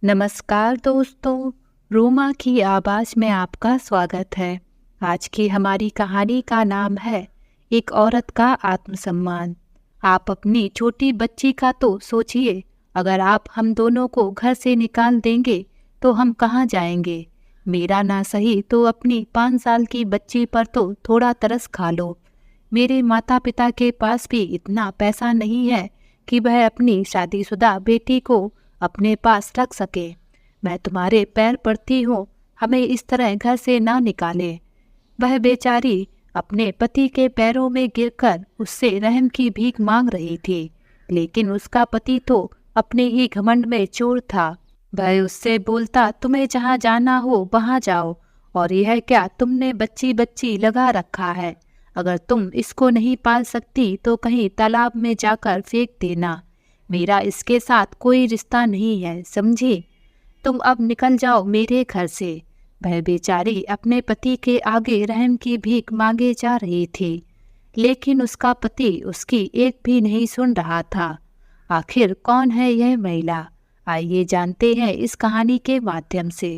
नमस्कार दोस्तों, रोमा की आवाज़ में आपका स्वागत है। आज की हमारी कहानी का नाम है एक औरत का आत्मसम्मान। आप अपनी छोटी बच्ची का तो सोचिए, अगर आप हम दोनों को घर से निकाल देंगे तो हम कहाँ जाएंगे। मेरा ना सही तो अपनी 5 साल की बच्ची पर तो थोड़ा तरस खा लो। मेरे माता पिता के पास भी इतना पैसा नहीं है कि वह अपनी शादीशुदा बेटी को अपने पास रख सके। मैं तुम्हारे पैर पड़ती हूँ, हमें इस तरह घर से ना निकाले। वह बेचारी अपने पति के पैरों में गिरकर उससे रहम की भीख मांग रही थी, लेकिन उसका पति तो अपने ही घमंड में चूर था। वह उससे बोलता, तुम्हें जहाँ जाना हो वहाँ जाओ, और यह क्या तुमने बच्ची बच्ची लगा रखा है। अगर तुम इसको नहीं पाल सकती तो कहीं तालाब में जाकर फेंक देना। मेरा इसके साथ कोई रिश्ता नहीं है, समझी। तुम अब निकल जाओ मेरे घर से। वह बेचारी अपने पति के आगे रहम की भीख मांगे जा रही थी, लेकिन उसका पति उसकी एक भी नहीं सुन रहा था। आखिर कौन है यह महिला, आइए जानते हैं इस कहानी के माध्यम से।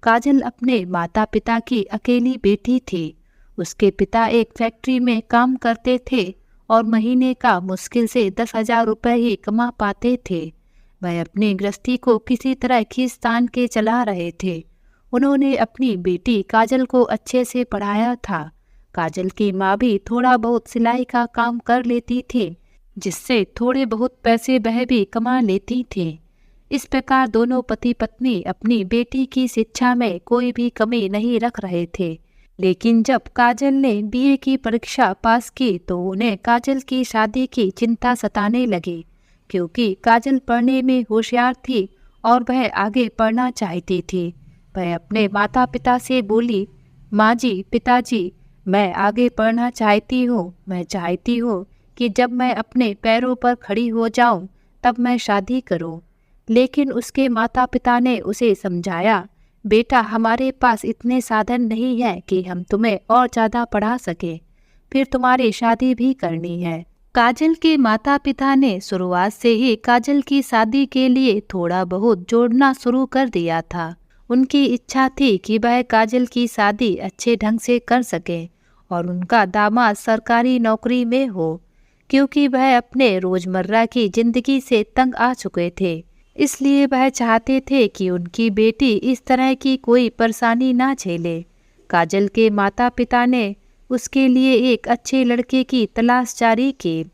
काजल अपने माता पिता की अकेली बेटी थी। उसके पिता एक फैक्ट्री में काम करते थे और महीने का मुश्किल से 10,000 रुपये ही कमा पाते थे। वह अपनी गृहस्थी को किसी तरह खींच-तान के चला रहे थे। उन्होंने अपनी बेटी काजल को अच्छे से पढ़ाया था। काजल की माँ भी थोड़ा बहुत सिलाई का काम कर लेती थी, जिससे थोड़े बहुत पैसे वह भी कमा लेती थी। इस प्रकार दोनों पति पत्नी अपनी बेटी की शिक्षा में कोई भी कमी नहीं रख रहे थे। लेकिन जब काजल ने बीए की परीक्षा पास की तो उन्हें काजल की शादी की चिंता सताने लगी, क्योंकि काजल पढ़ने में होशियार थी और वह आगे पढ़ना चाहती थी। वह अपने माता पिता से बोली, माँ जी, पिताजी, मैं आगे पढ़ना चाहती हूँ। मैं चाहती हूँ कि जब मैं अपने पैरों पर खड़ी हो जाऊँ तब मैं शादी करूँ। लेकिन उसके माता पिता ने उसे समझाया, बेटा, हमारे पास इतने साधन नहीं है कि हम तुम्हें और ज़्यादा पढ़ा सके, फिर तुम्हारी शादी भी करनी है। काजल के माता पिता ने शुरुआत से ही काजल की शादी के लिए थोड़ा बहुत जोड़ना शुरू कर दिया था। उनकी इच्छा थी कि वह काजल की शादी अच्छे ढंग से कर सके और उनका दामाद सरकारी नौकरी में हो, क्योंकि वह अपने रोज़मर्रा की ज़िंदगी से तंग आ चुके थे। इसलिए वह चाहते थे कि उनकी बेटी इस तरह की कोई परेशानी ना झेले। काजल के माता पिता ने उसके लिए एक अच्छे लड़के की तलाश जारी की।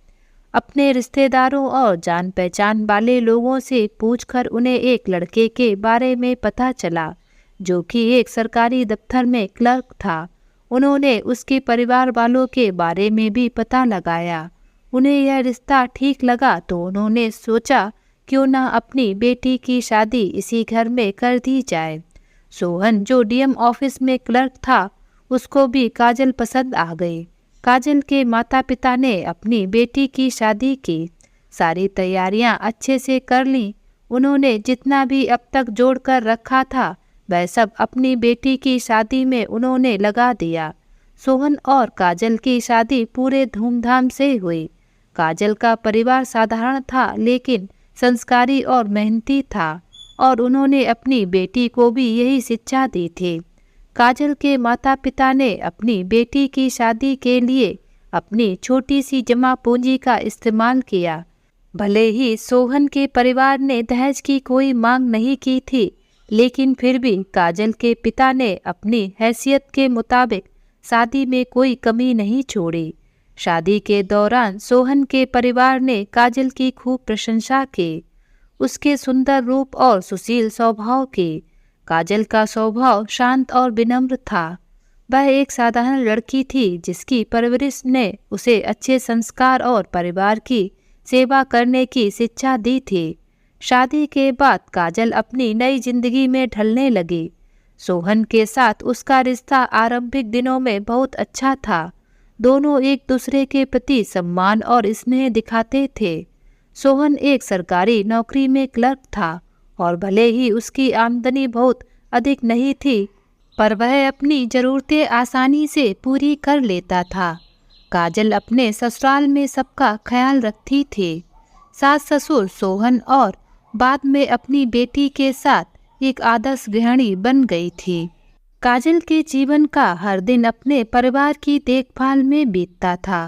अपने रिश्तेदारों और जान पहचान वाले लोगों से पूछकर उन्हें एक लड़के के बारे में पता चला, जो कि एक सरकारी दफ्तर में क्लर्क था। उन्होंने उसके परिवार वालों के बारे में भी पता लगाया। उन्हें यह रिश्ता ठीक लगा तो उन्होंने सोचा, क्यों ना अपनी बेटी की शादी इसी घर में कर दी जाए। सोहन, जो डीएम ऑफिस में क्लर्क था, उसको भी काजल पसंद आ गई। काजल के माता पिता ने अपनी बेटी की शादी की। सारी तैयारियां अच्छे से कर लीं। उन्होंने जितना भी अब तक जोड़ कर रखा था वह सब अपनी बेटी की शादी में उन्होंने लगा दिया। सोहन और काजल की शादी पूरे धूमधाम से हुई। काजल का परिवार साधारण था, लेकिन संस्कारी और मेहनती था, और उन्होंने अपनी बेटी को भी यही शिक्षा दी थी। काजल के माता पिता ने अपनी बेटी की शादी के लिए अपनी छोटी सी जमा पूंजी का इस्तेमाल किया। भले ही सोहन के परिवार ने दहेज की कोई मांग नहीं की थी, लेकिन फिर भी काजल के पिता ने अपनी हैसियत के मुताबिक शादी में कोई कमी नहीं छोड़ी। शादी के दौरान सोहन के परिवार ने काजल की खूब प्रशंसा की, उसके सुंदर रूप और सुशील स्वभाव की। काजल का स्वभाव शांत और विनम्र था। वह एक साधारण लड़की थी जिसकी परवरिश ने उसे अच्छे संस्कार और परिवार की सेवा करने की शिक्षा दी थी। शादी के बाद काजल अपनी नई जिंदगी में ढलने लगी। सोहन के साथ उसका रिश्ता आरंभिक दिनों में बहुत अच्छा था। दोनों एक दूसरे के प्रति सम्मान और स्नेह दिखाते थे। सोहन एक सरकारी नौकरी में क्लर्क था और भले ही उसकी आमदनी बहुत अधिक नहीं थी, पर वह अपनी ज़रूरतें आसानी से पूरी कर लेता था। काजल अपने ससुराल में सबका ख्याल रखती थी। सास ससुर सोहन और बाद में अपनी बेटी के साथ एक आदर्श गृहिणी बन गई थी। काजल के जीवन का हर दिन अपने परिवार की देखभाल में बीतता था।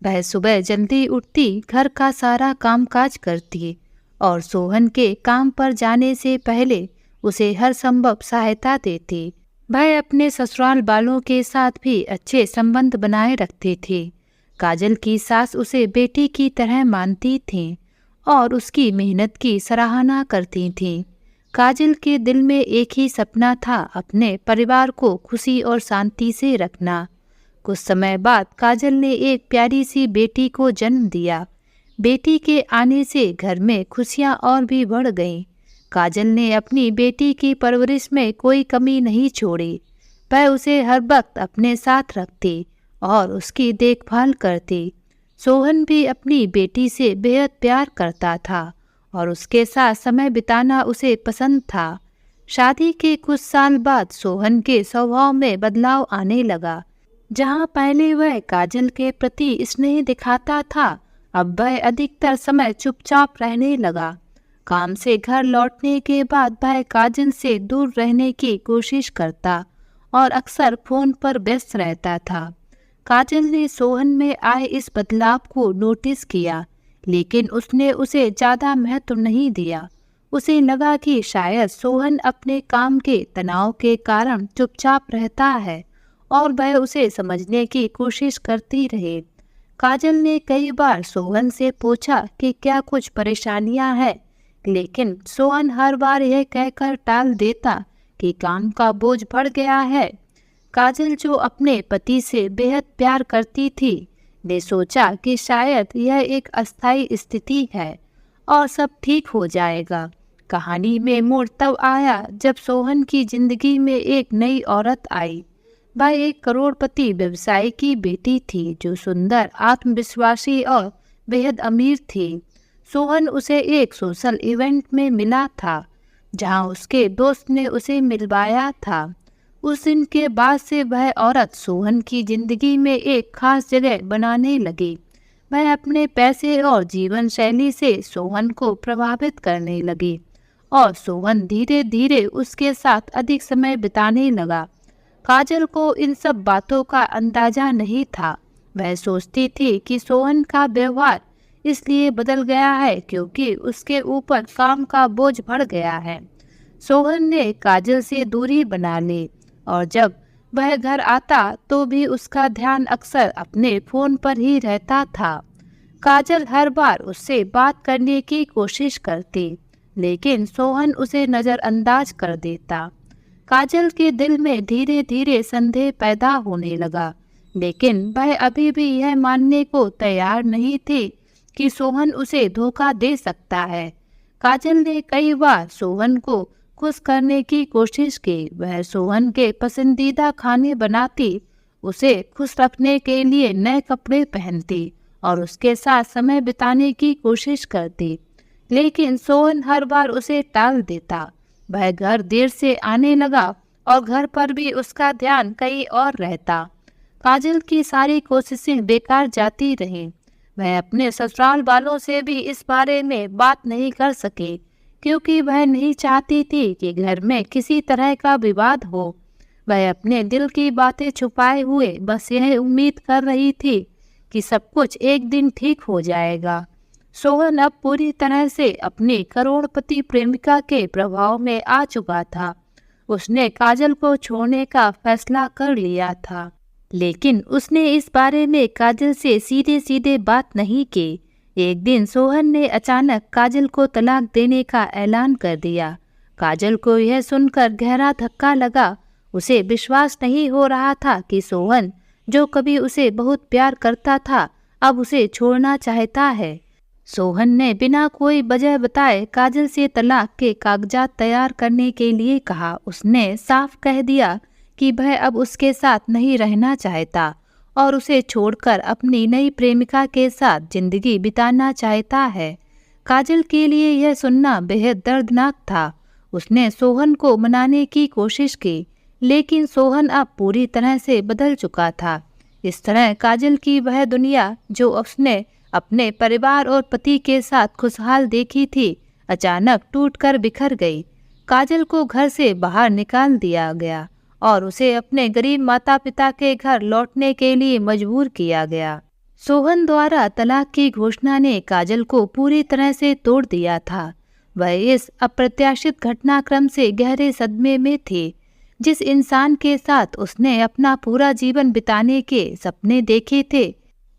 वह सुबह जल्दी उठती, घर का सारा कामकाज करती और सोहन के काम पर जाने से पहले उसे हर संभव सहायता देती। वह अपने ससुराल वालों के साथ भी अच्छे संबंध बनाए रखती थी। काजल की सास उसे बेटी की तरह मानती थीं और उसकी मेहनत की सराहना करती थीं। काजल के दिल में एक ही सपना था, अपने परिवार को खुशी और शांति से रखना। कुछ समय बाद काजल ने एक प्यारी सी बेटी को जन्म दिया। बेटी के आने से घर में खुशियां और भी बढ़ गईं। काजल ने अपनी बेटी की परवरिश में कोई कमी नहीं छोड़ी। वह उसे हर वक्त अपने साथ रखती और उसकी देखभाल करती। सोहन भी अपनी बेटी से बेहद प्यार करता था और उसके साथ समय बिताना उसे पसंद था। शादी के कुछ साल बाद सोहन के स्वभाव में बदलाव आने लगा। जहाँ पहले वह काजल के प्रति स्नेह दिखाता था, अब वह अधिकतर समय चुपचाप रहने लगा। काम से घर लौटने के बाद वह काजल से दूर रहने की कोशिश करता और अक्सर फोन पर व्यस्त रहता था। काजल ने सोहन में आए इस बदलाव को नोटिस किया, लेकिन उसने उसे ज़्यादा महत्व नहीं दिया। उसे लगा कि शायद सोहन अपने काम के तनाव के कारण चुपचाप रहता है और वह उसे समझने की कोशिश करती रही। काजल ने कई बार सोहन से पूछा कि क्या कुछ परेशानियां हैं, लेकिन सोहन हर बार यह कहकर टाल देता कि काम का बोझ बढ़ गया है। काजल, जो अपने पति से बेहद प्यार करती थी, ने सोचा कि शायद यह एक अस्थायी स्थिति है और सब ठीक हो जाएगा। कहानी में मोड़ तब आया जब सोहन की जिंदगी में एक नई औरत आई। वह एक करोड़पति व्यवसायी की बेटी थी जो सुंदर, आत्मविश्वासी और बेहद अमीर थी। सोहन उसे एक सोशल इवेंट में मिला था जहां उसके दोस्त ने उसे मिलवाया था। उस दिन के बाद से वह औरत सोहन की जिंदगी में एक खास जगह बनाने लगी। वह अपने पैसे और जीवन शैली से सोहन को प्रभावित करने लगी और सोहन धीरे धीरे उसके साथ अधिक समय बिताने लगा। काजल को इन सब बातों का अंदाजा नहीं था। वह सोचती थी कि सोहन का व्यवहार इसलिए बदल गया है क्योंकि उसके ऊपर काम का बोझ बढ़ गया है। सोहन ने काजल से दूरी बना ली और जब वह घर आता तो भी उसका ध्यान अक्सर अपने फोन पर ही रहता था। काजल हर बार उससे बात करने की कोशिश करती, लेकिन सोहन उसे नज़रअंदाज कर देता। काजल के दिल में धीरे धीरे संदेह पैदा होने लगा, लेकिन वह अभी भी यह मानने को तैयार नहीं थी कि सोहन उसे धोखा दे सकता है। काजल ने कई बार सोहन को खुश करने की कोशिश की। वह सोहन के पसंदीदा खाने बनाती, उसे खुश रखने के लिए नए कपड़े पहनती और उसके साथ समय बिताने की कोशिश करती, लेकिन सोहन हर बार उसे टाल देता। वह घर देर से आने लगा और घर पर भी उसका ध्यान कहीं और रहता। काजल की सारी कोशिशें बेकार जाती रहीं। वह अपने ससुराल वालों से भी इस बारे में बात नहीं कर सके क्योंकि वह नहीं चाहती थी कि घर में किसी तरह का विवाद हो। वह अपने दिल की बातें छुपाए हुए बस यह उम्मीद कर रही थी कि सब कुछ एक दिन ठीक हो जाएगा। सोहन अब पूरी तरह से अपनी करोड़पति प्रेमिका के प्रभाव में आ चुका था। उसने काजल को छोड़ने का फैसला कर लिया था, लेकिन उसने इस बारे में काजल से सीधे सीधे बात नहीं की। एक दिन सोहन ने अचानक काजल को तलाक देने का ऐलान कर दिया। काजल को यह सुनकर गहरा धक्का लगा। उसे विश्वास नहीं हो रहा था कि सोहन, जो कभी उसे बहुत प्यार करता था, अब उसे छोड़ना चाहता है। सोहन ने बिना कोई वजह बताए काजल से तलाक के कागजात तैयार करने के लिए कहा। उसने साफ कह दिया कि वह अब उसके साथ नहीं रहना चाहता और उसे छोड़कर अपनी नई प्रेमिका के साथ जिंदगी बिताना चाहता है। काजल के लिए यह सुनना बेहद दर्दनाक था। उसने सोहन को मनाने की कोशिश की, लेकिन सोहन अब पूरी तरह से बदल चुका था। इस तरह काजल की वह दुनिया जो उसने अपने परिवार और पति के साथ खुशहाल देखी थी, अचानक टूटकर बिखर गई। काजल को घर से बाहर निकाल दिया गया और उसे अपने गरीब माता पिता के घर लौटने के लिए मजबूर किया गया। सोहन द्वारा तलाक की घोषणा ने काजल को पूरी तरह से तोड़ दिया था। वह इस अप्रत्याशित घटनाक्रम से गहरे सदमे में थी। जिस इंसान के साथ उसने अपना पूरा जीवन बिताने के सपने देखे थे,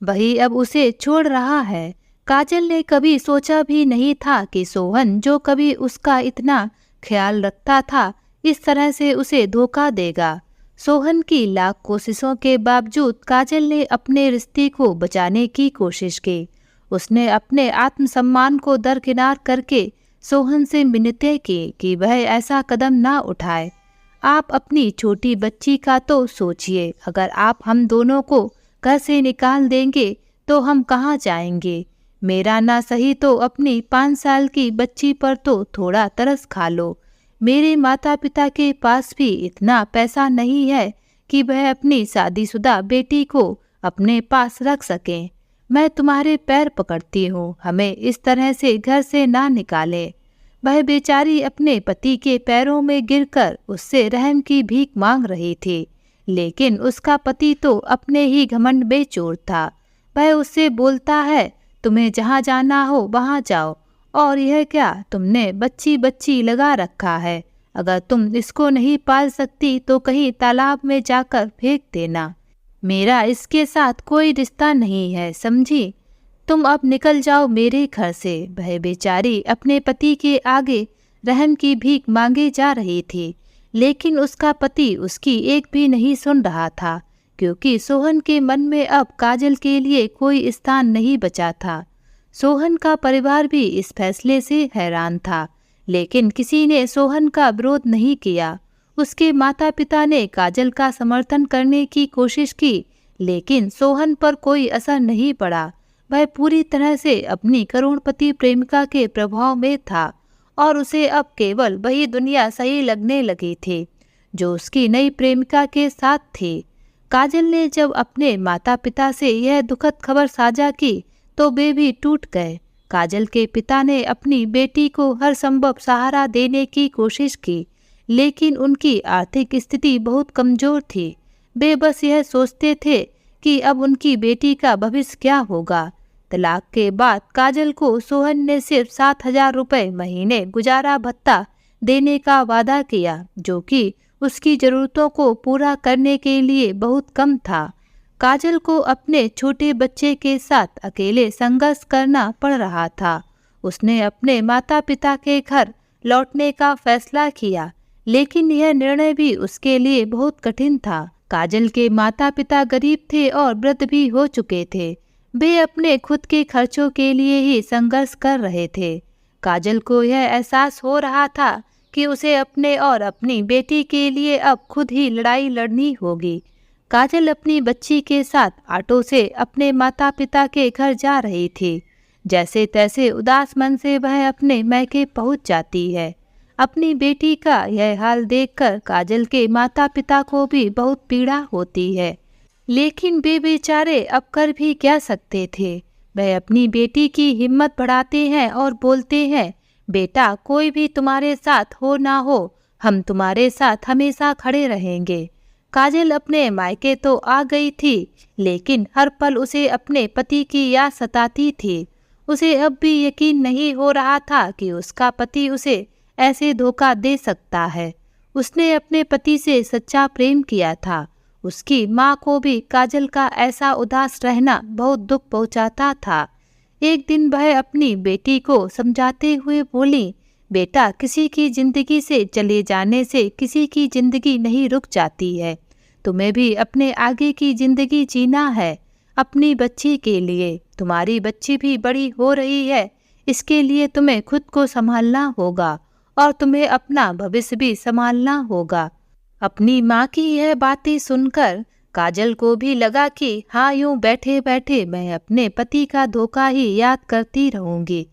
वही अब उसे छोड़ रहा है। काजल ने कभी सोचा भी नहीं था कि सोहन, जो कभी उसका इतना ख्याल रखता था, इस तरह से उसे धोखा देगा। सोहन की लाख कोशिशों के बावजूद काजल ने अपने रिश्ते को बचाने की कोशिश की। उसने अपने आत्मसम्मान को दरकिनार करके सोहन से मिन्नतें की कि वह ऐसा कदम ना उठाए। आप अपनी छोटी बच्ची का तो सोचिए, अगर आप हम दोनों को घर से निकाल देंगे तो हम कहाँ जाएंगे। मेरा ना सही तो अपनी 5 साल की बच्ची पर तो थोड़ा तरस खा लो। मेरे माता पिता के पास भी इतना पैसा नहीं है कि वह अपनी शादीशुदा बेटी को अपने पास रख सकें। मैं तुम्हारे पैर पकड़ती हूँ, हमें इस तरह से घर से ना निकालें। वह बेचारी अपने पति के पैरों में गिरकर उससे रहम की भीख मांग रही थी, लेकिन उसका पति तो अपने ही घमंड में चोर था। वह उससे बोलता है, तुम्हें जहाँ जाना हो वहाँ जाओ, और यह क्या, तुमने बच्ची बच्ची लगा रखा है, अगर तुम इसको नहीं पाल सकती तो कहीं तालाब में जाकर फेंक देना। मेरा इसके साथ कोई रिश्ता नहीं है, समझी। तुम अब निकल जाओ मेरे घर से। वह बेचारी अपने पति के आगे रहम की भीख मांगे जा रही थी, लेकिन उसका पति उसकी एक भी नहीं सुन रहा था, क्योंकि सोहन के मन में अब काजल के लिए कोई स्थान नहीं बचा था। सोहन का परिवार भी इस फैसले से हैरान था, लेकिन किसी ने सोहन का विरोध नहीं किया। उसके माता पिता ने काजल का समर्थन करने की कोशिश की, लेकिन सोहन पर कोई असर नहीं पड़ा। वह पूरी तरह से अपनी करोड़पति प्रेमिका के प्रभाव में था और उसे अब केवल वही दुनिया सही लगने लगी थी जो उसकी नई प्रेमिका के साथ थी। काजल ने जब अपने माता पिता से यह दुखद खबर साझा की तो वे भी टूट गए। काजल के पिता ने अपनी बेटी को हर संभव सहारा देने की कोशिश की, लेकिन उनकी आर्थिक स्थिति बहुत कमजोर थी। वे बस यह सोचते थे कि अब उनकी बेटी का भविष्य क्या होगा। तलाक के बाद काजल को सोहन ने सिर्फ 7,000 रुपये महीने गुजारा भत्ता देने का वादा किया, जो कि उसकी ज़रूरतों को पूरा करने के लिए बहुत कम था। काजल को अपने छोटे बच्चे के साथ अकेले संघर्ष करना पड़ रहा था। उसने अपने माता पिता के घर लौटने का फैसला किया, लेकिन यह निर्णय भी उसके लिए बहुत कठिन था। काजल के माता पिता गरीब थे और वृद्ध भी हो चुके थे। वे अपने खुद के खर्चों के लिए ही संघर्ष कर रहे थे। काजल को यह एहसास हो रहा था कि उसे अपने और अपनी बेटी के लिए अब खुद ही लड़ाई लड़नी होगी। काजल अपनी बच्ची के साथ ऑटो से अपने माता पिता के घर जा रही थी। जैसे तैसे उदास मन से वह अपने मैके पहुंच जाती है। अपनी बेटी का यह हाल देखकर काजल के माता पिता को भी बहुत पीड़ा होती है, लेकिन वे बेचारे अब कर भी क्या सकते थे। वह अपनी बेटी की हिम्मत बढ़ाते हैं और बोलते हैं, बेटा कोई भी तुम्हारे साथ हो ना हो, हम तुम्हारे साथ हमेशा खड़े रहेंगे। काजल अपने मायके तो आ गई थी, लेकिन हर पल उसे अपने पति की याद सताती थी। उसे अब भी यकीन नहीं हो रहा था कि उसका पति उसे ऐसे धोखा दे सकता है। उसने अपने पति से सच्चा प्रेम किया था। उसकी माँ को भी काजल का ऐसा उदास रहना बहुत दुख पहुंचाता था। एक दिन वह अपनी बेटी को समझाते हुए बोली, बेटा किसी की जिंदगी से चले जाने से किसी की जिंदगी नहीं रुक जाती है। तुम्हें भी अपने आगे की जिंदगी जीना है, अपनी बच्ची के लिए। तुम्हारी बच्ची भी बड़ी हो रही है, इसके लिए तुम्हें खुद को संभालना होगा और तुम्हें अपना भविष्य भी संभालना होगा। अपनी माँ की यह बातें सुनकर काजल को भी लगा कि हाँ, यूं बैठे बैठे मैं अपने पति का धोखा ही याद करती रहूंगी।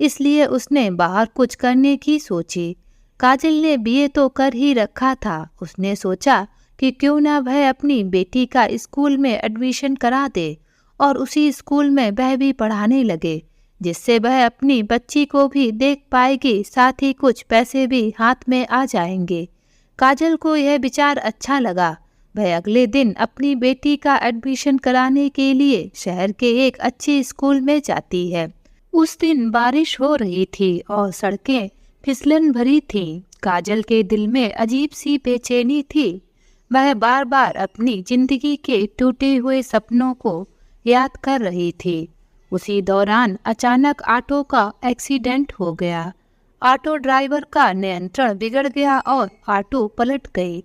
इसलिए उसने बाहर कुछ करने की सोची। काजल ने बीए तो कर ही रखा था। उसने सोचा कि क्यों ना वह अपनी बेटी का स्कूल में एडमिशन करा दे और उसी स्कूल में वह भी पढ़ाने लगे। जिससे वह अपनी बच्ची को भी देख पाएगी, साथ ही कुछ पैसे भी हाथ में आ जाएंगे। काजल को यह विचार अच्छा लगा। वह अगले दिन अपनी बेटी का एडमिशन कराने के लिए शहर के एक अच्छे स्कूल में जाती है। उस दिन बारिश हो रही थी और सड़कें फिसलन भरी थीं। काजल के दिल में अजीब सी बेचैनी थी। वह बार बार अपनी जिंदगी के टूटे हुए सपनों को याद कर रही थी। उसी दौरान अचानक ऑटो का एक्सीडेंट हो गया। ऑटो ड्राइवर का नियंत्रण बिगड़ गया और ऑटो पलट गई।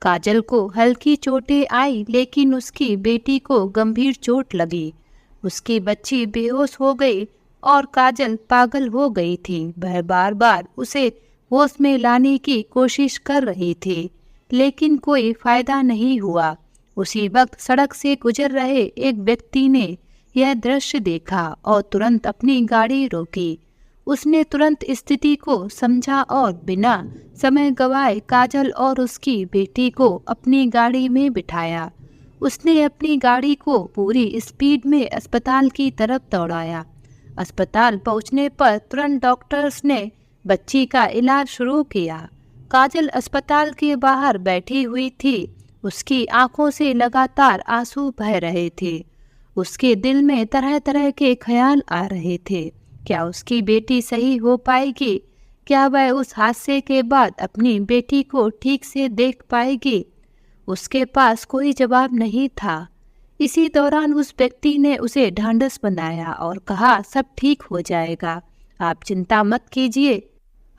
काजल को हल्की चोटें आई, लेकिन उसकी बेटी को गंभीर चोट लगी। उसकी बच्ची बेहोश हो गई और काजल पागल हो गई थी। वह बार बार उसे होश में लाने की कोशिश कर रही थी, लेकिन कोई फायदा नहीं हुआ। उसी वक्त सड़क से गुजर रहे एक व्यक्ति ने यह दृश्य देखा और तुरंत अपनी गाड़ी रोकी। उसने तुरंत स्थिति को समझा और बिना समय गवाए काजल और उसकी बेटी को अपनी गाड़ी में बिठाया। उसने अपनी गाड़ी को पूरी स्पीड में अस्पताल की तरफ दौड़ाया। अस्पताल पहुंचने पर तुरंत डॉक्टर्स ने बच्ची का इलाज शुरू किया। काजल अस्पताल के बाहर बैठी हुई थी। उसकी आंखों से लगातार आंसू बह रहे थे। उसके दिल में तरह तरह के ख्याल आ रहे थे। क्या उसकी बेटी सही हो पाएगी? क्या वह उस हादसे के बाद अपनी बेटी को ठीक से देख पाएगी? उसके पास कोई जवाब नहीं था। इसी दौरान उस व्यक्ति ने उसे ढांढस बनाया और कहा, सब ठीक हो जाएगा, आप चिंता मत कीजिए,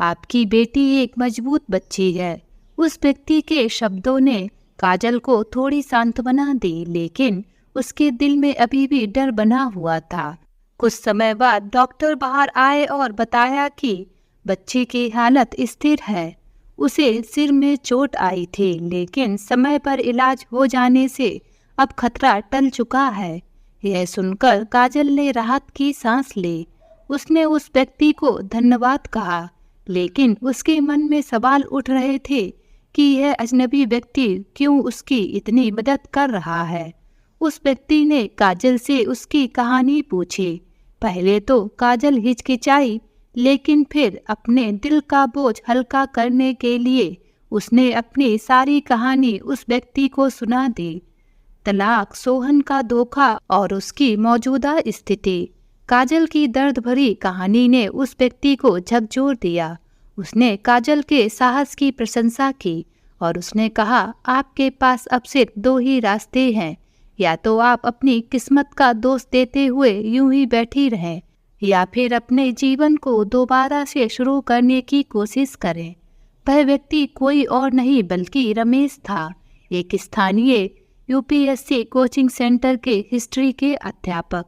आपकी बेटी एक मजबूत बच्ची है। उस व्यक्ति के शब्दों ने काजल को थोड़ी सांत्वना दी, लेकिन उसके दिल में अभी भी डर बना हुआ था। कुछ समय बाद डॉक्टर बाहर आए और बताया कि बच्ची की हालत स्थिर है। उसे सिर में चोट आई थी, लेकिन समय पर इलाज हो जाने से अब खतरा टल चुका है। यह सुनकर काजल ने राहत की सांस ली। उसने उस व्यक्ति को धन्यवाद कहा, लेकिन उसके मन में सवाल उठ रहे थे कि यह अजनबी व्यक्ति क्यों उसकी इतनी मदद कर रहा है। उस व्यक्ति ने काजल से उसकी कहानी पूछी। पहले तो काजल हिचकिचाई, लेकिन फिर अपने दिल का बोझ हल्का करने के लिए उसने अपनी सारी कहानी उस व्यक्ति को सुना दी। तलाक, सोहन का धोखा और उसकी मौजूदा स्थिति। काजल की दर्द भरी कहानी ने उस व्यक्ति को झकझोर दिया। उसने काजल के साहस की प्रशंसा की और उसने कहा, आपके पास अब सिर्फ दो ही रास्ते हैं, या तो आप अपनी किस्मत का दोष देते हुए यूं ही बैठी रहें, या फिर अपने जीवन को दोबारा से शुरू करने की कोशिश करें। वह व्यक्ति कोई और नहीं बल्कि रमेश था, एक स्थानीय यूपीएससी कोचिंग सेंटर के हिस्ट्री के अध्यापक।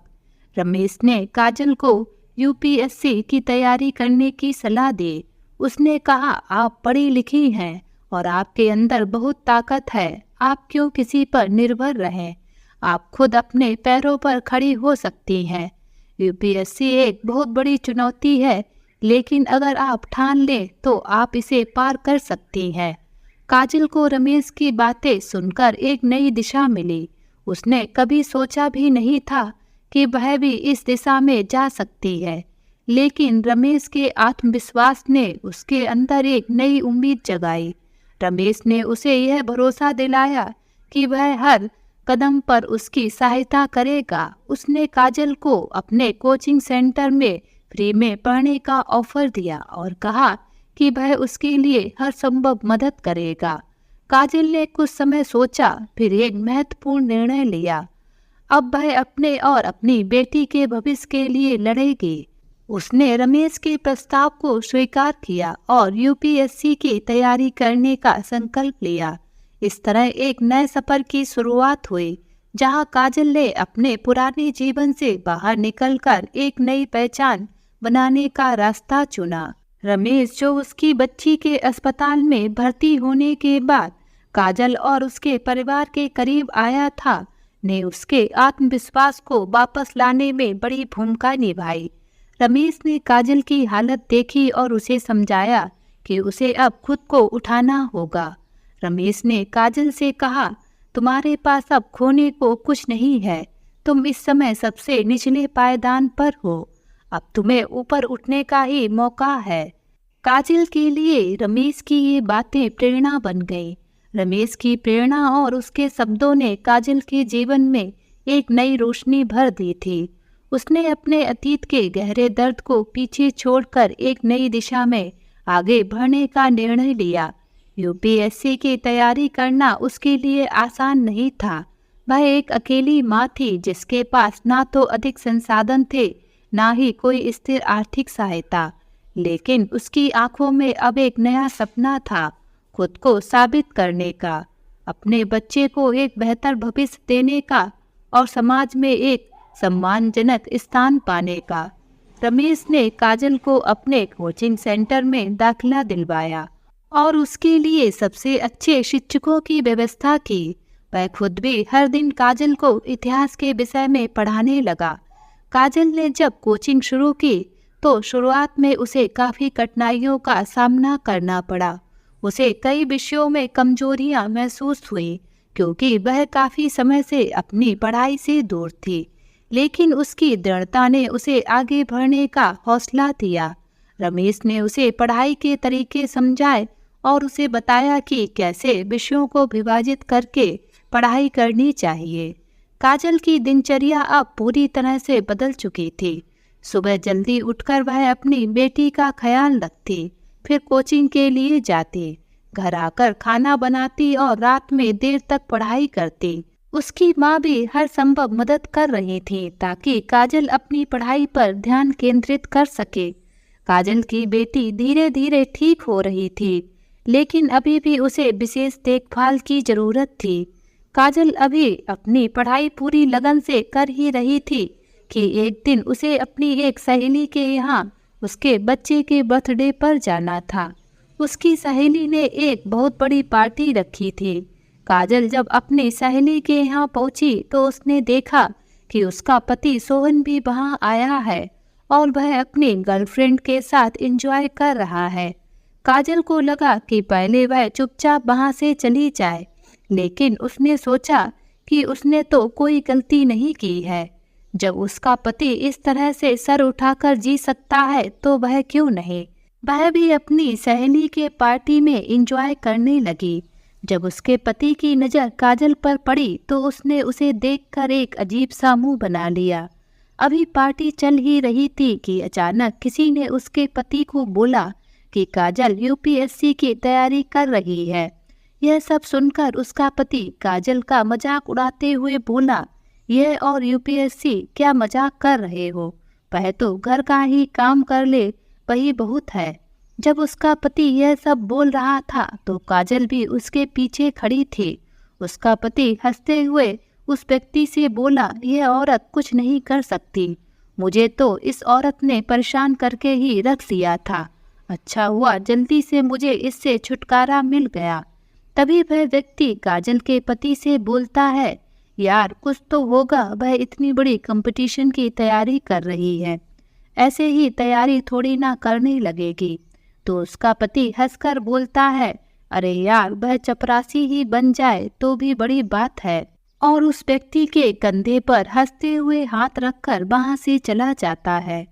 रमेश ने काजल को यूपीएससी की तैयारी करने की सलाह दी। उसने कहा, आप पढ़ी लिखी हैं और आपके अंदर बहुत ताकत है, आप क्यों किसी पर निर्भर रहें, आप खुद अपने पैरों पर खड़ी हो सकती हैं। यूपीएससी एक बहुत बड़ी चुनौती है, लेकिन अगर आप ठान लें तो आप इसे पार कर सकती हैं। काजल को रमेश की बातें सुनकर एक नई दिशा मिली। उसने कभी सोचा भी नहीं था कि वह भी इस दिशा में जा सकती है, लेकिन रमेश के आत्मविश्वास ने उसके अंदर एक नई उम्मीद जगाई। रमेश ने उसे यह भरोसा दिलाया कि वह हर कदम पर उसकी सहायता करेगा। उसने काजल को अपने कोचिंग सेंटर में फ्री में पढ़ने का ऑफर दिया और कहा कि वह उसके लिए हर संभव मदद करेगा। काजल ने कुछ समय सोचा, फिर एक महत्वपूर्ण निर्णय लिया। अब वह अपने और अपनी बेटी के भविष्य के लिए लड़ेगी। उसने रमेश के प्रस्ताव को स्वीकार किया और यूपीएससी की तैयारी करने का संकल्प लिया। इस तरह एक नए सफर की शुरुआत हुई, जहां काजल ने अपने पुराने जीवन से बाहर निकलकर एक नई पहचान बनाने का रास्ता चुना। रमेश, जो उसकी बच्ची के अस्पताल में भर्ती होने के बाद काजल और उसके परिवार के करीब आया था, ने उसके आत्मविश्वास को वापस लाने में बड़ी भूमिका निभाई। रमेश ने काजल की हालत देखी और उसे समझाया कि उसे अब खुद को उठाना होगा। रमेश ने काजल से कहा, तुम्हारे पास अब खोने को कुछ नहीं है, तुम इस समय सबसे निचले पायदान पर हो। अब तुम्हें ऊपर उठने का ही मौका है। काजल के लिए रमेश की ये बातें प्रेरणा बन गई। रमेश की प्रेरणा और उसके शब्दों ने काजल के जीवन में एक नई रोशनी भर दी थी। उसने अपने अतीत के गहरे दर्द को पीछे छोड़कर एक नई दिशा में आगे बढ़ने का निर्णय लिया। यूपीएससी की तैयारी करना उसके लिए आसान नहीं था। वह एक अकेली माँ थी जिसके पास ना तो अधिक संसाधन थे, ना ही कोई स्थिर आर्थिक सहायता। लेकिन उसकी आंखों में अब एक नया सपना था, खुद को साबित करने का, अपने बच्चे को एक बेहतर भविष्य देने का और समाज में एक सम्मानजनक स्थान पाने का। रमेश ने काजल को अपने कोचिंग सेंटर में दाखिला दिलवाया और उसके लिए सबसे अच्छे शिक्षकों की व्यवस्था की। वह खुद भी हर दिन काजल को इतिहास के विषय में पढ़ाने लगा। काजल ने जब कोचिंग शुरू की तो शुरुआत में उसे काफ़ी कठिनाइयों का सामना करना पड़ा। उसे कई विषयों में कमजोरियां महसूस हुई क्योंकि वह काफ़ी समय से अपनी पढ़ाई से दूर थी। लेकिन उसकी दृढ़ता ने उसे आगे बढ़ने का हौसला दिया। रमेश ने उसे पढ़ाई के तरीके समझाए और उसे बताया कि कैसे विषयों को विभाजित करके पढ़ाई करनी चाहिए। काजल की दिनचर्या अब पूरी तरह से बदल चुकी थी। सुबह जल्दी उठकर वह अपनी बेटी का ख्याल रखती, फिर कोचिंग के लिए जाती, घर आकर खाना बनाती और रात में देर तक पढ़ाई करती। उसकी माँ भी हर संभव मदद कर रही थी ताकि काजल अपनी पढ़ाई पर ध्यान केंद्रित कर सके। काजल की बेटी धीरे धीरे ठीक हो रही थी, लेकिन अभी भी उसे विशेष देखभाल की जरूरत थी। काजल अभी अपनी पढ़ाई पूरी लगन से कर ही रही थी कि एक दिन उसे अपनी एक सहेली के यहाँ उसके बच्चे के बर्थडे पर जाना था। उसकी सहेली ने एक बहुत बड़ी पार्टी रखी थी। काजल जब अपनी सहेली के यहाँ पहुंची तो उसने देखा कि उसका पति सोहन भी वहाँ आया है और वह अपनी गर्लफ्रेंड के साथ एंजॉय कर रहा है। काजल को लगा कि पहले वह चुपचाप वहाँ से चली जाए, लेकिन उसने सोचा कि उसने तो कोई गलती नहीं की है। जब उसका पति इस तरह से सर उठाकर जी सकता है तो वह क्यों नहीं। वह भी अपनी सहेली के पार्टी में एंजॉय करने लगी। जब उसके पति की नज़र काजल पर पड़ी तो उसने उसे देखकर एक अजीब सा मुंह बना लिया। अभी पार्टी चल ही रही थी कि अचानक किसी ने उसके पति को बोला कि काजल यूपीएससी की तैयारी कर रही है। यह सब सुनकर उसका पति काजल का मजाक उड़ाते हुए बोला, यह और यूपीएससी क्या मजाक कर रहे हो, वह तो घर का ही काम कर ले, वही बहुत है। जब उसका पति यह सब बोल रहा था तो काजल भी उसके पीछे खड़ी थी। उसका पति हंसते हुए उस व्यक्ति से बोला, यह औरत कुछ नहीं कर सकती, मुझे तो इस औरत ने परेशान करके ही रख दिया था। अच्छा हुआ जल्दी से मुझे इससे छुटकारा मिल गया। तभी वह व्यक्ति काजल के पति से बोलता है, यार कुछ तो होगा, वह इतनी बड़ी कंपटीशन की तैयारी कर रही है, ऐसे ही तैयारी थोड़ी ना करने लगेगी। तो उसका पति हंसकर बोलता है, अरे यार वह चपरासी ही बन जाए तो भी बड़ी बात है, और उस व्यक्ति के कंधे पर हंसते हुए हाथ रखकर वहां से चला जाता है।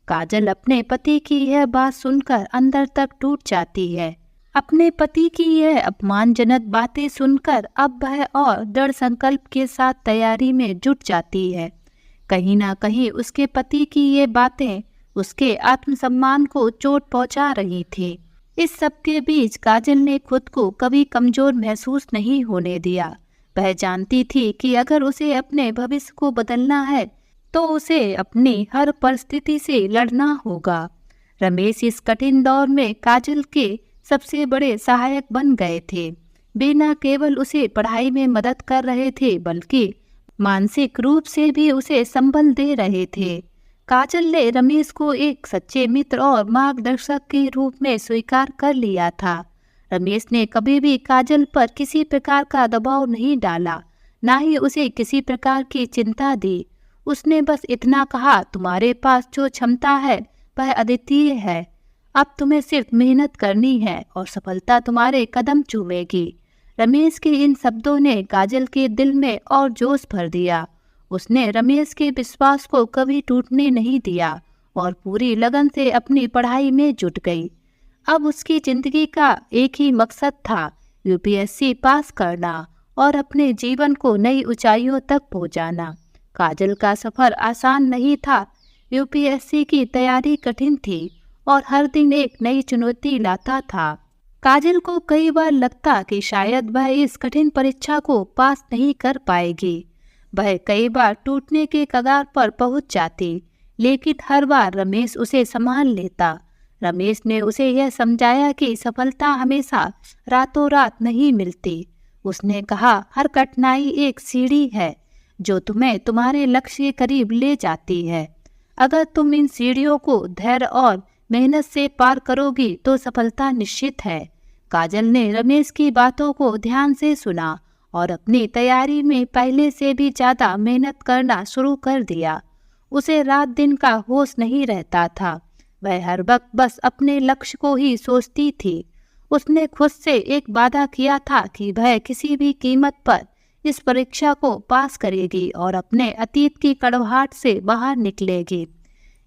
काजल अपने पति की यह बात सुनकर अंदर तक टूट जाती है। अपने पति की यह अपमानजनक बातें सुनकर अब वह और दृढ़ संकल्प के साथ तैयारी में जुट जाती है। कहीं ना कहीं उसके पति की ये बातें उसके आत्मसम्मान को चोट पहुंचा रही थी। इस सब के बीच काजल ने खुद को कभी कमजोर महसूस नहीं होने दिया। वह जानती थी कि अगर उसे अपने भविष्य को बदलना है तो उसे अपनी हर परिस्थिति से लड़ना होगा। रमेश इस कठिन दौर में काजल के सबसे बड़े सहायक बन गए थे। वे न केवल उसे पढ़ाई में मदद कर रहे थे बल्कि मानसिक रूप से भी उसे संबल दे रहे थे। काजल ने रमेश को एक सच्चे मित्र और मार्गदर्शक के रूप में स्वीकार कर लिया था। रमेश ने कभी भी काजल पर किसी प्रकार का दबाव नहीं डाला, ना ही उसे किसी प्रकार की चिंता दी। उसने बस इतना कहा, तुम्हारे पास जो क्षमता है वह अद्वितीय है, अब तुम्हें सिर्फ मेहनत करनी है और सफलता तुम्हारे कदम चूमेगी। रमेश के इन शब्दों ने काजल के दिल में और जोश भर दिया। उसने रमेश के विश्वास को कभी टूटने नहीं दिया और पूरी लगन से अपनी पढ़ाई में जुट गई। अब उसकी जिंदगी का एक ही मकसद था, यूपीएससी पास करना और अपने जीवन को नई ऊंचाइयों तक पहुंचाना। काजल का सफर आसान नहीं था। यूपीएससी की तैयारी कठिन थी और हर दिन एक नई चुनौती लाता था। काजल को कई बार लगता कि शायद वह इस कठिन परीक्षा को पास नहीं कर पाएगी। वह कई बार टूटने के कगार पर पहुंच जाती, लेकिन हर बार रमेश उसे संभाल लेता। रमेश ने उसे यह समझाया कि सफलता हमेशा रातों रात नहीं मिलती। उसने कहा, हर कठिनाई एक सीढ़ी है जो तुम्हें तुम्हारे लक्ष्य के करीब ले जाती है। अगर तुम इन सीढ़ियों को धैर्य और मेहनत से पार करोगी तो सफलता निश्चित है। काजल ने रमेश की बातों को ध्यान से सुना और अपनी तैयारी में पहले से भी ज़्यादा मेहनत करना शुरू कर दिया। उसे रात दिन का होश नहीं रहता था। वह हर वक्त बस अपने लक्ष्य को ही सोचती थी। उसने खुद से एक वादा किया था कि वह किसी भी कीमत पर इस परीक्षा को पास करेगी और अपने अतीत की कड़वाहट से बाहर निकलेगी।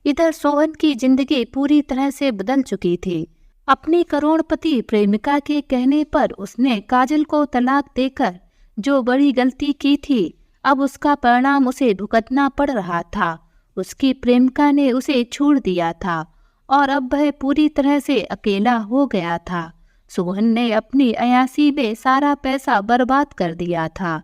इधर सोहन की जिंदगी पूरी तरह से बदल चुकी थी। अपनी करोड़पति प्रेमिका के कहने पर उसने काजल को तलाक देकर जो बड़ी गलती की थी, अब उसका परिणाम उसे भुगतना पड़ रहा था। उसकी प्रेमिका ने उसे छोड़ दिया था और अब वह पूरी तरह से अकेला हो गया था। सोहन ने अपनी अयासी में सारा पैसा बर्बाद कर दिया था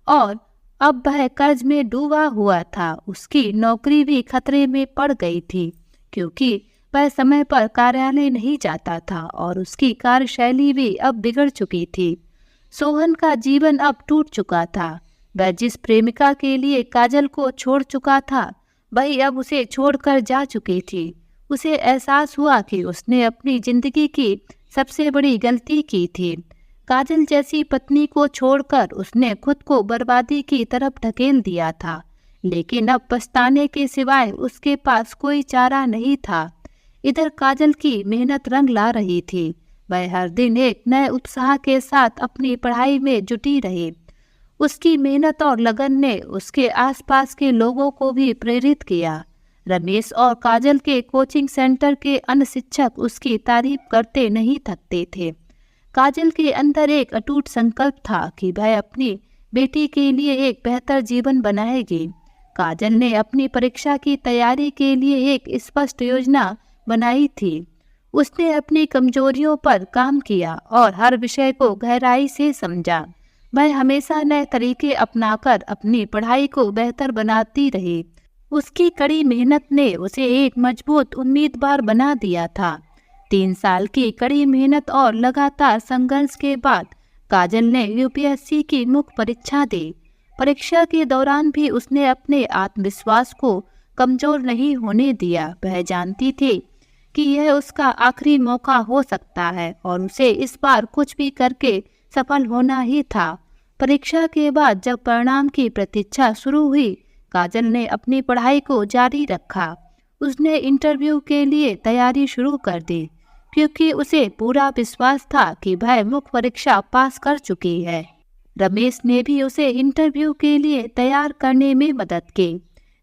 और अब वह कर्ज में डूबा हुआ था। उसकी नौकरी भी खतरे में पड़ गई थी क्योंकि वह समय पर कार्यालय नहीं जाता था और उसकी कार्यशैली भी अब बिगड़ चुकी थी। सोहन का जीवन अब टूट चुका था। वह जिस प्रेमिका के लिए काजल को छोड़ चुका था, वही अब उसे छोड़कर जा चुकी थी। उसे एहसास हुआ कि उसने अपनी जिंदगी की सबसे बड़ी गलती की थी। काजल जैसी पत्नी को छोड़कर उसने खुद को बर्बादी की तरफ ढकेल दिया था, लेकिन अब पछताने के सिवाय उसके पास कोई चारा नहीं था। इधर काजल की मेहनत रंग ला रही थी। वह हर दिन एक नए उत्साह के साथ अपनी पढ़ाई में जुटी रही। उसकी मेहनत और लगन ने उसके आसपास के लोगों को भी प्रेरित किया। रमेश और काजल के कोचिंग सेंटर के अन्य शिक्षक उसकी तारीफ करते नहीं थकते थे। काजल के अंदर एक अटूट संकल्प था कि वह अपनी बेटी के लिए एक बेहतर जीवन बनाएगी। काजल ने अपनी परीक्षा की तैयारी के लिए एक स्पष्ट योजना बनाई थी। उसने अपनी कमजोरियों पर काम किया और हर विषय को गहराई से समझा। वह हमेशा नए तरीके अपनाकर अपनी पढ़ाई को बेहतर बनाती रही। उसकी कड़ी मेहनत ने उसे एक मजबूत उम्मीदवार बना दिया था। 3 साल की कड़ी मेहनत और लगातार संघर्ष के बाद काजल ने यूपीएससी की मुख्य परीक्षा दी। परीक्षा के दौरान भी उसने अपने आत्मविश्वास को कमजोर नहीं होने दिया। वह जानती थी कि यह उसका आखिरी मौका हो सकता है और उसे इस बार कुछ भी करके सफल होना ही था। परीक्षा के बाद जब परिणाम की प्रतीक्षा शुरू हुई, काजल ने अपनी पढ़ाई को जारी रखा। उसने इंटरव्यू के लिए तैयारी शुरू कर दी क्योंकि उसे पूरा विश्वास था कि वह मुख्य परीक्षा पास कर चुकी है। रमेश ने भी उसे इंटरव्यू के लिए तैयार करने में मदद की।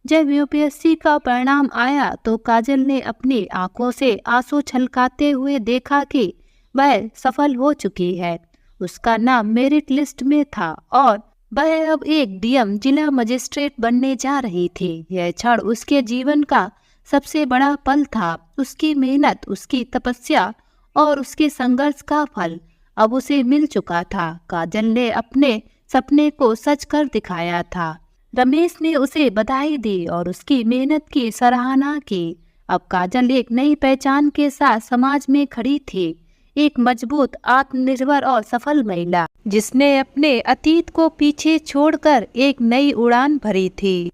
जब यूपीएससी का परिणाम आया तो काजल ने अपनी आंखों से आंसू छलकाते हुए देखा कि वह सफल हो चुकी है। उसका नाम मेरिट लिस्ट में था और वह अब एक डीएम जिला मजिस्ट्रेट बनने जा रही थी। यह क्षण उसके जीवन का सबसे बड़ा पल था। उसकी मेहनत, उसकी तपस्या और उसके संघर्ष का फल अब उसे मिल चुका था। काजल ने अपने सपने को सच कर दिखाया था। रमेश ने उसे बधाई दी और उसकी मेहनत की सराहना की। अब काजल एक नई पहचान के साथ समाज में खड़ी थी, एक मजबूत, आत्मनिर्भर और सफल महिला जिसने अपने अतीत को पीछे छोड़कर एक नई उड़ान भरी थी।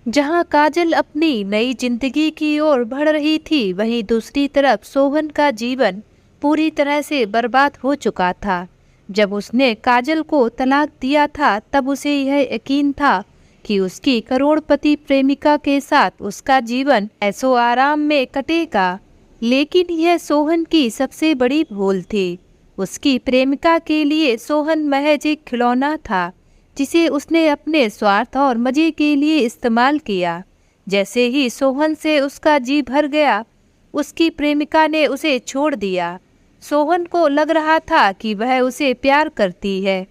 जहां काजल अपनी नई जिंदगी की ओर बढ़ रही थी, वहीं दूसरी तरफ सोहन का जीवन पूरी तरह से बर्बाद हो चुका था। जब उसने काजल को तलाक दिया था तब उसे यह यकीन था कि उसकी करोड़पति प्रेमिका के साथ उसका जीवन ऐसो आराम में कटेगा, लेकिन यह सोहन की सबसे बड़ी भूल थी। उसकी प्रेमिका के लिए सोहन महज एक खिलौना था जिसे उसने अपने स्वार्थ और मजे के लिए इस्तेमाल किया। जैसे ही सोहन से उसका जी भर गया, उसकी प्रेमिका ने उसे छोड़ दिया। सोहन को लग रहा था कि वह उसे प्यार करती है,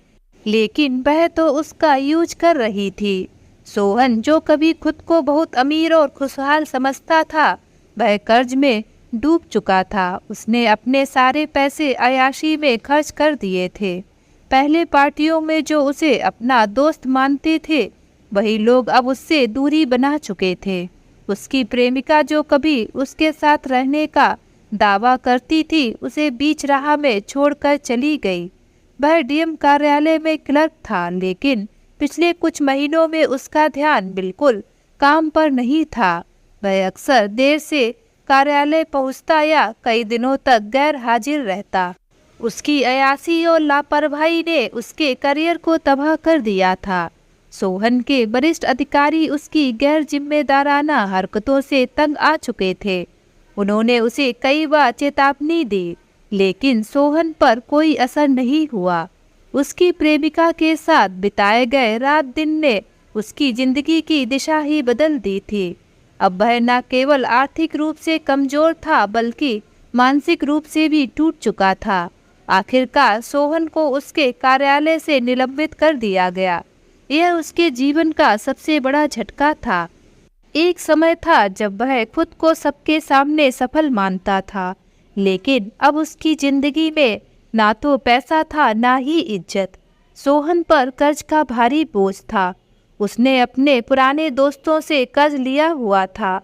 लेकिन वह तो उसका यूज कर रही थी। सोहन, जो कभी खुद को बहुत अमीर और खुशहाल समझता था, वह कर्ज में डूब चुका था। उसने अपने सारे पैसे अय्याशी में खर्च कर दिए थे। पहले पार्टियों में जो उसे अपना दोस्त मानते थे, वही लोग अब उससे दूरी बना चुके थे। उसकी प्रेमिका, जो कभी उसके साथ रहने का दावा करती थी, उसे बीच राह में छोड़कर चली गई। वह डीएम कार्यालय में क्लर्क था, लेकिन पिछले कुछ महीनों में उसका ध्यान बिल्कुल काम पर नहीं था। वह अक्सर देर से कार्यालय पहुंचता या कई दिनों तक गैर हाजिर रहता। उसकी अयासी और लापरवाही ने उसके करियर को तबाह कर दिया था। सोहन के वरिष्ठ अधिकारी उसकी गैर जिम्मेदाराना हरकतों से तंग आ चुके थे। उन्होंने उसे कई बार चेतावनी दी, लेकिन सोहन पर कोई असर नहीं हुआ। उसकी प्रेमिका के साथ बिताए गए रात दिन ने उसकी जिंदगी की दिशा ही बदल दी थी। अब वह न केवल आर्थिक रूप से कमजोर था, बल्कि मानसिक रूप से भी टूट चुका था। आखिरकार सोहन को उसके कार्यालय से निलंबित कर दिया गया। यह उसके जीवन का सबसे बड़ा झटका था। एक समय था जब वह खुद को सबके सामने सफल मानता था, लेकिन अब उसकी जिंदगी में ना तो पैसा था, ना ही इज्जत। सोहन पर कर्ज का भारी बोझ था। उसने अपने पुराने दोस्तों से कर्ज लिया हुआ था,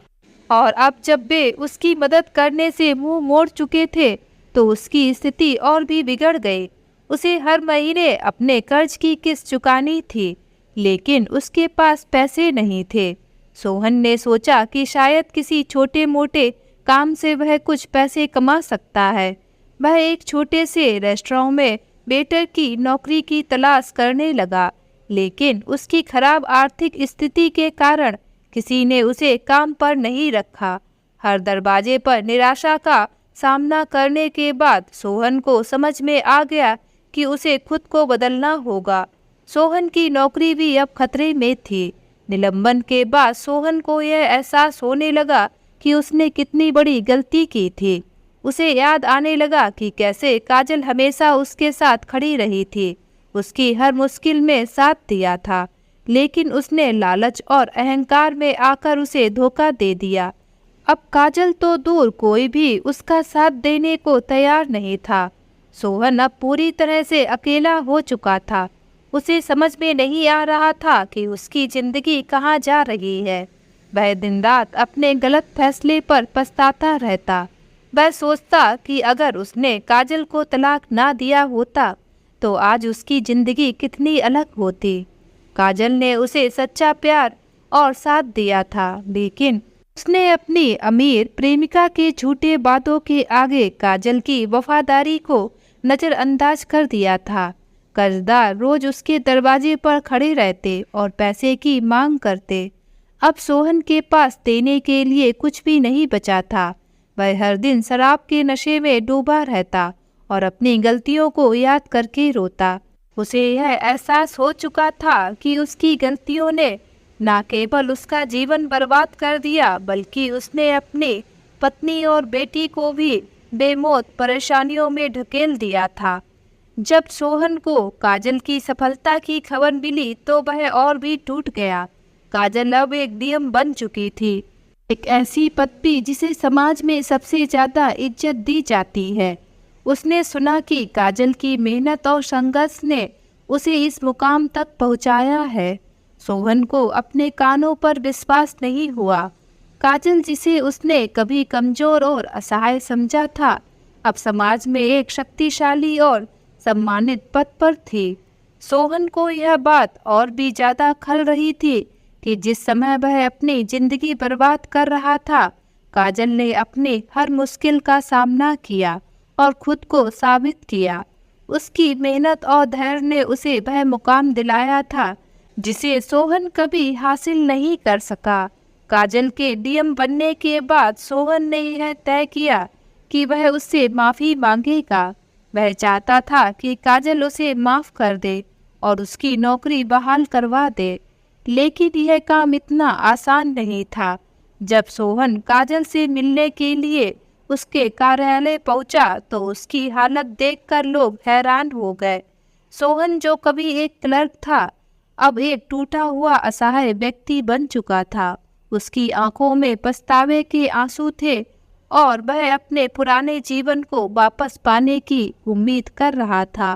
और अब जब वे उसकी मदद करने से मुंह मोड़ चुके थे, तो उसकी स्थिति और भी बिगड़ गई। उसे हर महीने अपने कर्ज की किस्त चुकानी थी, लेकिन उसके पास पैसे नहीं थे। सोहन ने सोचा कि शायद किसी छोटे मोटे काम से वह कुछ पैसे कमा सकता है। वह एक छोटे से रेस्टोरेंट में वेटर की नौकरी की तलाश करने लगा, लेकिन उसकी खराब आर्थिक स्थिति के कारण किसी ने उसे काम पर नहीं रखा। हर दरवाजे पर निराशा का सामना करने के बाद सोहन को समझ में आ गया कि उसे खुद को बदलना होगा। सोहन की नौकरी भी अब खतरे में थी। निलंबन के बाद सोहन को यह एहसास होने लगा कि उसने कितनी बड़ी गलती की थी। उसे याद आने लगा कि कैसे काजल हमेशा उसके साथ खड़ी रही थी, उसकी हर मुश्किल में साथ दिया था, लेकिन उसने लालच और अहंकार में आकर उसे धोखा दे दिया। अब काजल तो दूर, कोई भी उसका साथ देने को तैयार नहीं था। सोहन अब पूरी तरह से अकेला हो चुका था। उसे समझ में नहीं आ रहा था कि उसकी जिंदगी कहाँ जा रही है। वह दिन रात अपने गलत फैसले पर पछताता रहता। वह सोचता कि अगर उसने काजल को तलाक ना दिया होता, तो आज उसकी जिंदगी कितनी अलग होती। काजल ने उसे सच्चा प्यार और साथ दिया था, लेकिन उसने अपनी अमीर प्रेमिका के झूठे वादों के आगे काजल की वफादारी को नजरअंदाज कर दिया था। कर्जदार रोज उसके दरवाजे पर खड़े रहते और पैसे की मांग करते। अब सोहन के पास देने के लिए कुछ भी नहीं बचा था। वह हर दिन शराब के नशे में डूबा रहता और अपनी गलतियों को याद करके रोता। उसे यह एहसास हो चुका था कि उसकी गलतियों ने न केवल उसका जीवन बर्बाद कर दिया, बल्कि उसने अपनी पत्नी और बेटी को भी बेमौत परेशानियों में ढकेल दिया था। जब सोहन को काजल की सफलता की खबर मिली, तो वह और भी टूट गया। काजल अब एक डीएम बन चुकी थी, एक ऐसी पदवी जिसे समाज में सबसे ज्यादा इज्जत दी जाती है। उसने सुना कि काजल की मेहनत और संघर्ष ने उसे इस मुकाम तक पहुंचाया है। सोहन को अपने कानों पर विश्वास नहीं हुआ। काजल, जिसे उसने कभी कमजोर और असहाय समझा था, अब समाज में एक शक्तिशाली और सम्मानित पद पर थी। सोहन को यह बात और भी ज्यादा खल रही थी कि जिस समय वह अपनी जिंदगी बर्बाद कर रहा था, काजल ने अपनी हर मुश्किल का सामना किया और खुद को साबित किया। उसकी मेहनत और धैर्य ने उसे वह मुकाम दिलाया था जिसे सोहन कभी हासिल नहीं कर सका। काजल के डीएम बनने के बाद सोहन ने यह तय किया कि वह उससे माफी मांगेगा। वह चाहता था कि काजल उसे माफ कर दे और उसकी नौकरी बहाल करवा दे, लेकिन यह काम इतना आसान नहीं था। जब सोहन काजल से मिलने के लिए उसके कार्यालय पहुंचा तो उसकी हालत देखकर लोग हैरान हो गए। सोहन जो कभी एक क्लर्क था, अब एक टूटा हुआ असहाय व्यक्ति बन चुका था। उसकी आंखों में पछतावे के आंसू थे और वह अपने पुराने जीवन को वापस पाने की उम्मीद कर रहा था।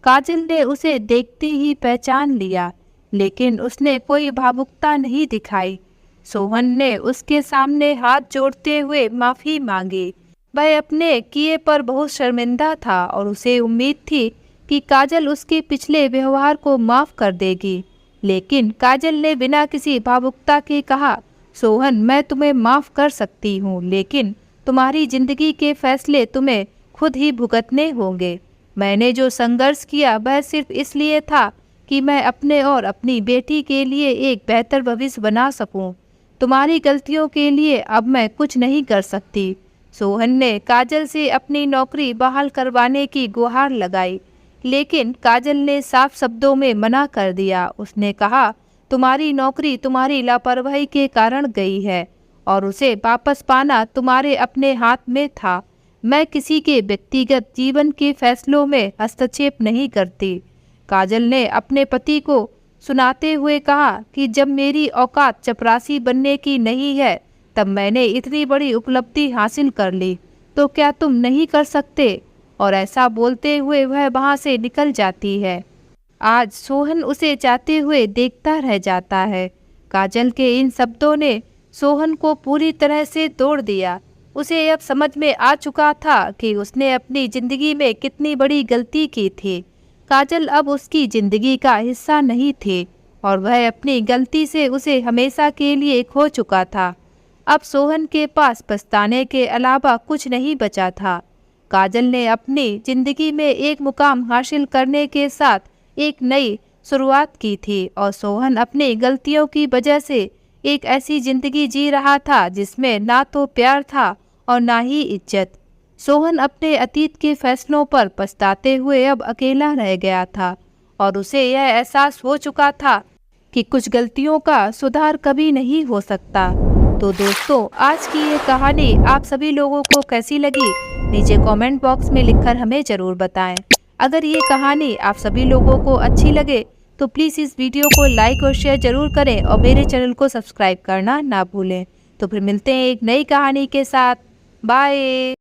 काजल ने उसे देखते ही पहचान लिया, लेकिन उसने कोई भावुकता नहीं दिखाई। सोहन ने उसके सामने हाथ जोड़ते हुए माफी मांगी। वह अपने किए पर बहुत शर्मिंदा था और उसे उम्मीद थी कि काजल उसके पिछले व्यवहार को माफ कर देगी। लेकिन काजल ने बिना किसी भावुकता के कहा, सोहन, मैं तुम्हें माफ कर सकती हूँ, लेकिन तुम्हारी जिंदगी के फैसले तुम्हें खुद ही भुगतने होंगे। मैंने जो संघर्ष किया वह सिर्फ इसलिए था कि मैं अपने और अपनी बेटी के लिए एक बेहतर भविष्य बना सकूं। तुम्हारी गलतियों के लिए अब मैं कुछ नहीं कर सकती। सोहन ने काजल से अपनी नौकरी बहाल करवाने की गुहार लगाई, लेकिन काजल ने साफ शब्दों में मना कर दिया। उसने कहा, तुम्हारी नौकरी तुम्हारी लापरवाही के कारण गई है और उसे वापस पाना तुम्हारे अपने हाथ में था। मैं किसी के व्यक्तिगत जीवन के फैसलों में हस्तक्षेप नहीं करती। काजल ने अपने पति को सुनाते हुए कहा कि जब मेरी औकात चपरासी बनने की नहीं है, तब मैंने इतनी बड़ी उपलब्धि हासिल कर ली, तो क्या तुम नहीं कर सकते? और ऐसा बोलते हुए वह वहां से निकल जाती है। आज सोहन उसे जाते हुए देखता रह जाता है। काजल के इन शब्दों ने सोहन को पूरी तरह से तोड़ दिया। उसे अब समझ में आ चुका था कि उसने अपनी जिंदगी में कितनी बड़ी गलती की थी। काजल अब उसकी जिंदगी का हिस्सा नहीं थी और वह अपनी गलती से उसे हमेशा के लिए खो चुका था। अब सोहन के पास पछताने के अलावा कुछ नहीं बचा था। काजल ने अपनी जिंदगी में एक मुकाम हासिल करने के साथ एक नई शुरुआत की थी और सोहन अपनी गलतियों की वजह से एक ऐसी जिंदगी जी रहा था जिसमें ना तो प्यार था और ना ही इज्जत। सोहन अपने अतीत के फैसलों पर पछताते हुए अब अकेला रह गया था और उसे यह एहसास हो चुका था कि कुछ गलतियों का सुधार कभी नहीं हो सकता। तो दोस्तों, आज की ये कहानी आप सभी लोगों को कैसी लगी, नीचे कमेंट बॉक्स में लिखकर हमें ज़रूर बताएं। अगर ये कहानी आप सभी लोगों को अच्छी लगे तो प्लीज़ इस वीडियो को लाइक और शेयर जरूर करें और मेरे चैनल को सब्सक्राइब करना ना भूलें। तो फिर मिलते हैं एक नई कहानी के साथ। बाय।